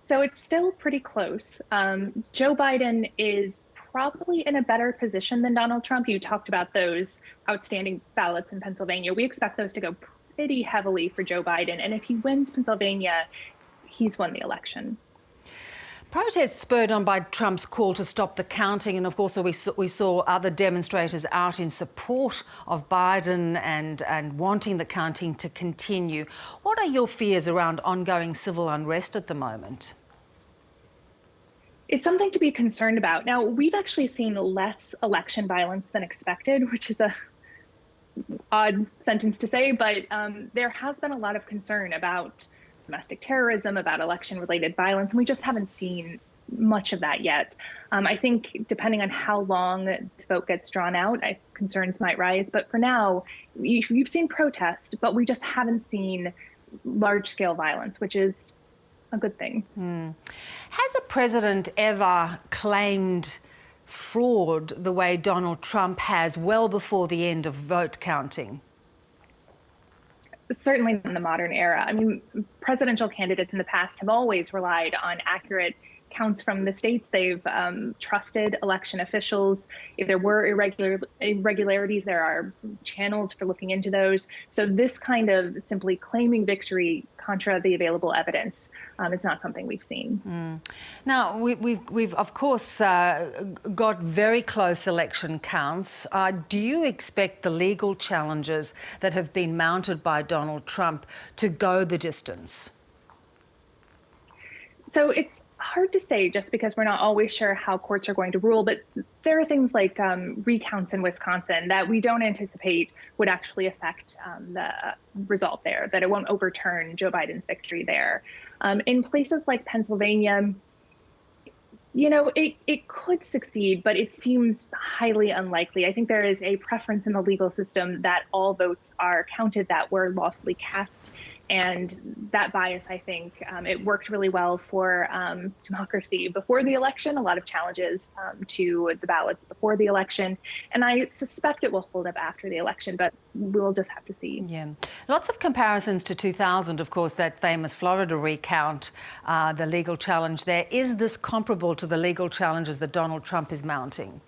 So it's still pretty close. Joe Biden is probably in a better position than Donald Trump. You talked about those outstanding ballots in Pennsylvania. We expect those to go pretty heavily for Joe Biden. And if he wins Pennsylvania, he's won the election. Protests spurred on by Trump's call to stop the counting, and of course we saw other demonstrators out in support of Biden and wanting the counting to continue. What are your fears around ongoing civil unrest at the moment? It's something to be concerned about. Now, we've actually seen less election violence than expected, which is a odd sentence to say, but there has been a lot of concern about domestic terrorism, about election-related violence, and we just haven't seen much of that yet. I think depending on how long this vote gets drawn out, concerns might rise. But for now, you've seen protest, but we just haven't seen large-scale violence, which is a good thing. Has a president ever claimed fraud the way Donald Trump has well before the end of vote counting? Certainly in the modern era. I mean, presidential candidates in the past have always relied on accurate counts from the states. They've trusted election officials. If there were irregularities, there are channels for looking into those. So this kind of simply claiming victory contra the available evidence is not something we've seen. Now, we've of course got very close election counts. Do you expect the legal challenges that have been mounted by Donald Trump to go the distance? So it's hard to say just because we're not always sure how courts are going to rule, but there are things like recounts in Wisconsin that we don't anticipate would actually affect the result there, that it won't overturn Joe Biden's victory there. In places like Pennsylvania, you know, it could succeed, but it seems highly unlikely. I think there is a preference in the legal system that all votes are counted that were lawfully cast. And that bias, I think, it worked really well for democracy before the election, a lot of challenges to the ballots before the election. And I suspect it will hold up after the election, but we'll just have to see. Yeah. Lots of comparisons to 2000, of course, that famous Florida recount, the legal challenge there. Is this comparable to the legal challenges that Donald Trump is mounting?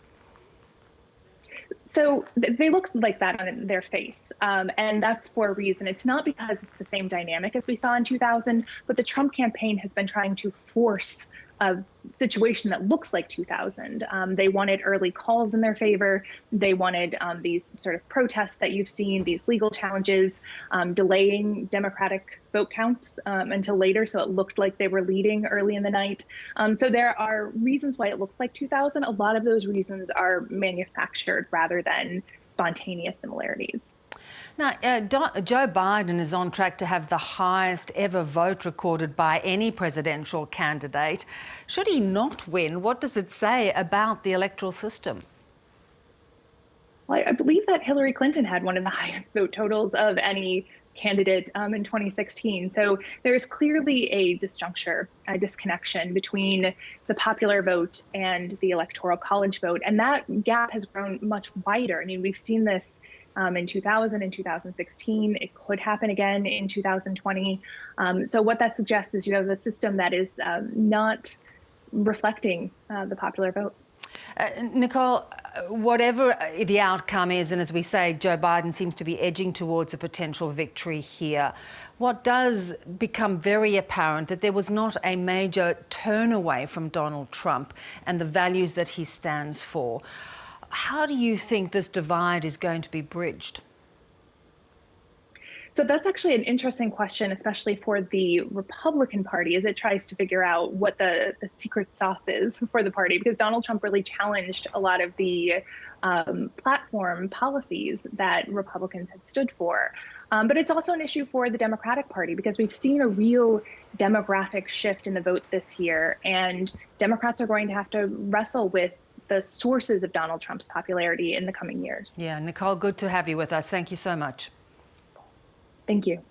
So they look like that on their face, and that's for a reason. It's not because it's the same dynamic as we saw in 2000, but the Trump campaign has been trying to force a situation that looks like 2000. They wanted early calls in their favor. They wanted these sort of protests that you've seen, these legal challenges, delaying Democratic vote counts until later, so it looked like they were leading early in the night. So there are reasons why it looks like 2000. A lot of those reasons are manufactured rather than spontaneous similarities. Now, Joe Biden is on track to have the highest ever vote recorded by any presidential candidate. Should he not win, what does it say about the electoral system? Well, I believe that Hillary Clinton had one of the highest vote totals of any candidate in 2016. So there's clearly a disjuncture, a disconnection between the popular vote and the electoral college vote. And that gap has grown much wider. I mean, we've seen this in 2000 and 2016. It could happen again in 2020. So what that suggests is you have a system that is not reflecting the popular vote. Nicole, whatever the outcome is, and as we say, Joe Biden seems to be edging towards a potential victory here, what does become very apparent that there was not a major turn away from Donald Trump and the values that he stands for. How do you think this divide is going to be bridged? So that's actually an interesting question, especially for the Republican Party, as it tries to figure out what the secret sauce is for the party, because Donald Trump really challenged a lot of the platform policies that Republicans had stood for. But it's also an issue for the Democratic Party, because we've seen a real demographic shift in the vote this year, and Democrats are going to have to wrestle with the sources of Donald Trump's popularity in the coming years. Yeah, Nicole, good to have you with us. Thank you so much. Thank you.